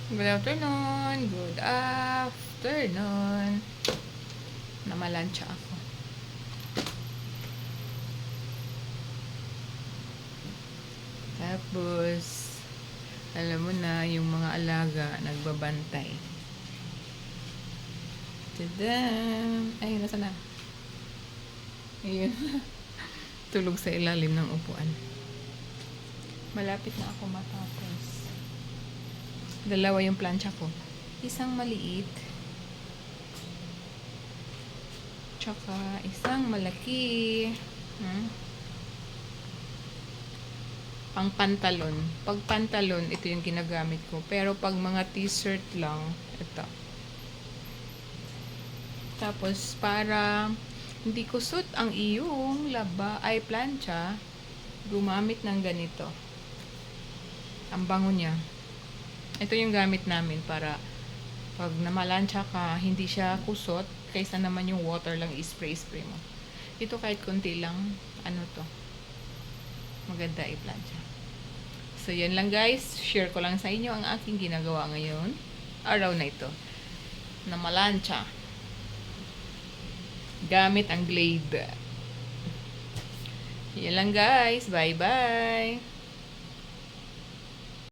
Good afternoon. Good afternoon. Namalansya ako. Tapos, alam mo na, yung mga alaga nagbabantay. Tadam! Ay, nasa na? Ayun. Tulog sa ilalim ng upuan. Malapit na ako matapos. Dalawa yung plancha ko. Isang maliit. Tsaka isang malaki. Pang pantalon. Pag pantalon, ito yung ginagamit ko. Pero pag mga t-shirt lang, ito. Tapos, para hindi kusot ang iyong plancha, gumamit ng ganito. Ang bango niya. Ito yung gamit namin para pag namalansya ka, hindi siya kusot, kaysa naman yung water lang i-spray mo. Ito kahit konti lang, maganda i-plancha. So, yan lang guys. Share ko lang sa inyo ang aking ginagawa ngayon. Araw na ito. Namalansya. Gamit ang blade. Yan lang guys. Bye-bye.